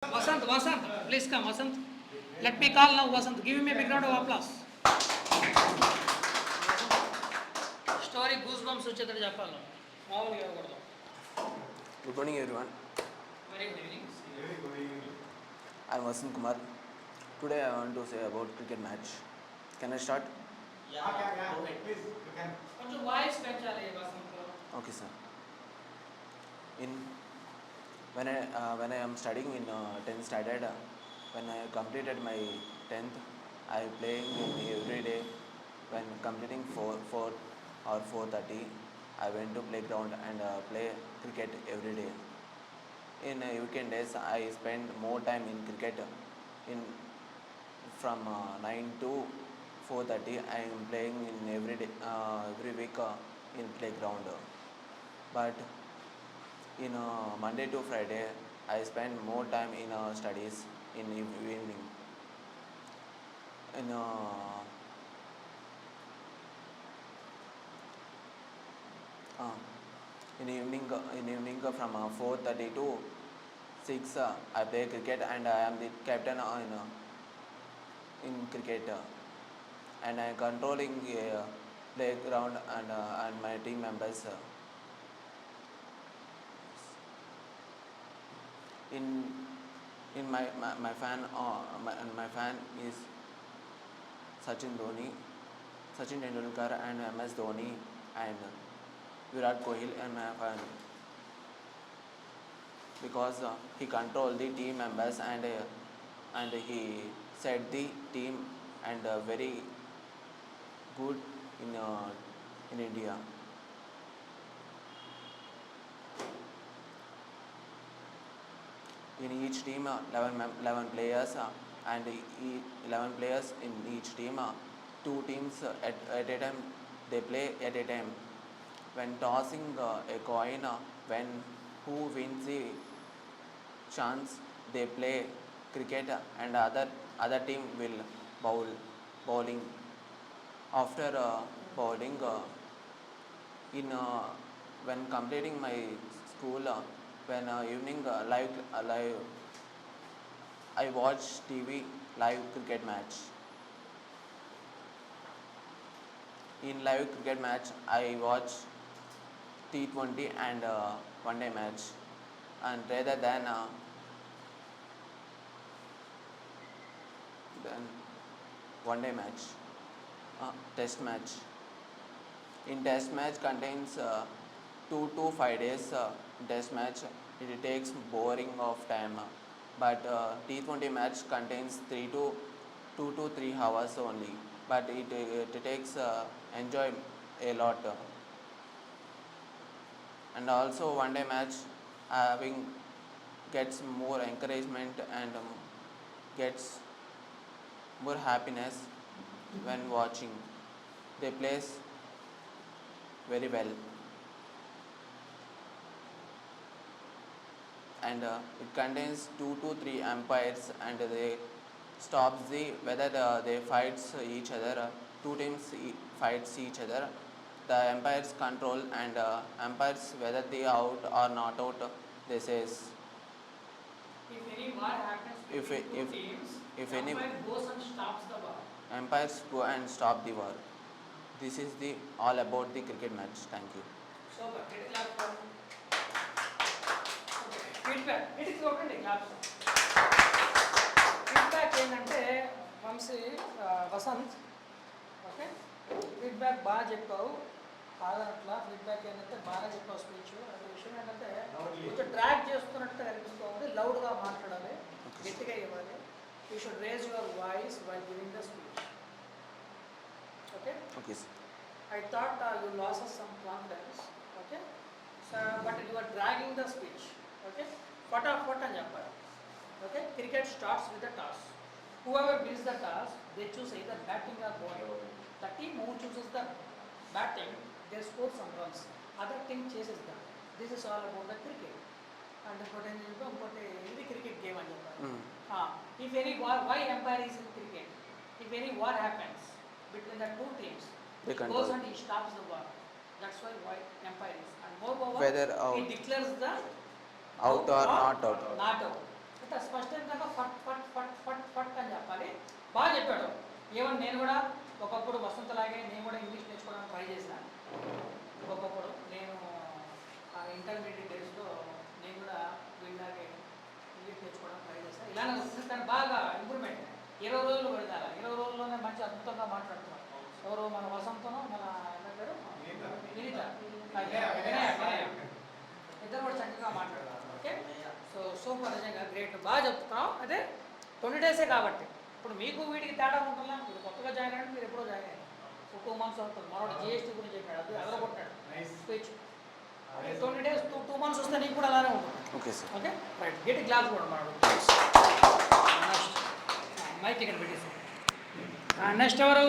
Vasant, please come, Vasant. Let me call now, Vasant. Give me a big round of applause. Story goosebumps వచ్చేటట్టు చెప్పాలి మామూలుగా ఇవ్వకూడదు. Good morning, everyone. Very good evening. I am Vasant Kumar. Today I want to say about cricket match. Can I start? Yeah. Please, you can. కొంచెం voice పెంచాలి Vasant. Okay, sir. In when I am studying in 10th standard, when I completed my 10th, I playing in every day. When completing 4 or 4:30, I went to playground and play cricket every day. In weekend days, I spend more time in cricket. In from 9 to 4:30, I am playing in every day, every week in playground. But in Monday to Friday, I spend more time in studies in evening. In evening from 4:30 to 6, I play cricket and I am the captain in cricket. And I am controlling playground and my team members. In my fan my fan is Sachin Tendulkar and MS Dhoni and Virat Kohli and my fan, because he control the team members and he set the team and very good in India. In each team 11 players and 11 players in each team, 2 teams at a time, they play at a time. When tossing a coin, when who wins the chance, they play cricket and other team will bowling. After bowling, in when completing my school, when evening live I watch TV live cricket match. In live cricket match, I watch T20 and one day match, and rather than one day match, test match. In test match contains 2 to 5 days. Test match, it takes boring of time, but T20 match contains 2 to 3 hours only, but it takes enjoy a lot. And also one day match having gets more encouragement and gets more happiness when watching. They plays very well, and it contains 2 to 3 umpires and they stops the whether they fights each other. 2 teams fights each other. The umpires control and umpires whether they out or not out, they says. If any war happens If between two if teams, if the any umpire goes and stops the war. umpires go and stop the war. This is the all about the cricket match. Thank you. Super. Get a clap for feedback. It is okay, clap. Feedback ఏంటంటే Vamsi Vasant, okay, feedback బాగా చెప్పావు, బాగా అట్లా feedback ఏంటంటే బాగా చెప్పావు speech. అదే విషయం ఏంటంటే కొంచెం ట్రాక్ చేస్తున్నట్టుగా కనిపిస్తుంది, లౌడ్గా మాట్లాడాలి, గట్టిగా ఇవ్వాలి. You should raise your voice while giving the speech. Okay Okay, sir. I thought you lost some confidence, okay? So, but you are dragging the speech, okay? Fata అని చెప్పాలి, okay? Cricket starts with the toss. Whoever wins the toss, they choose either batting or bowling. The team who chooses the batting, they score some runs. Other team chases them. This is all about the cricket. And ఇంకోటి ఇది cricket game అని చెప్పాలి. If any war, why umpire is in cricket? If any war happens between the 2 teams, They he control. goes and he stops the war. That's why umpire is. And moreover, Whether he declares the out or not out. Not out. First time దాకా ఫట్ ఫట్ ఫట్ ఫట్ ఫట్ అని చెప్పాలి. బాగా చెప్పాడు. ఈవెన్ నేను కూడా ఒకప్పుడు వసంతలాగే నేను కూడా ఇంగ్లీష్ నేర్చుకోవడానికి ట్రై చేశాను. ఒకప్పుడు నేను ఇంటర్మీడియట్ డేస్లో నేను కూడా వీళ్ళలాగే ఇంగ్లీష్ నేర్చుకోవడానికి ట్రై చేశాను. ఇలానే వస్తుంది కానీ బాగా ఇంప్రూవ్మెంట్ 20 రోజులు పెడతారు. 20 రోజుల్లోనే మంచి అద్భుతంగా మాట్లాడుతున్నారు. ఎవరు మన వసంతను మన ఏమంటారు వినీత ఇద్దరు కూడా చక్కగా మాట్లాడారు. ఓకే, సో సూపర్, నిజంగా గ్రేట్, బాగా చెప్తున్నాం. అదే 20 డేసే కాబట్టి ఇప్పుడు మీకు వీటికి తేడా ఉంటుందా? మీరు కొత్తగా జాయిన్ అయ్యారు, మీరు ఎప్పుడో జాయిన్ అయ్యారు. 2 months అవుతుంది. మనోడు జిఎస్టీ గురించి చెప్పాడు, అది అదరగొట్టాడు స్పీచ్. 20 days 2 months వస్తే నీకు కూడా అలానే ఉంటుంది. Okay sir. ఓకే రైట్, గట్టి గ్లాస్ కూడా మనోడు. నెక్స్ట్ మైక్ ఇక్కడ పెట్టేసి నెక్స్ట్ ఎవరు?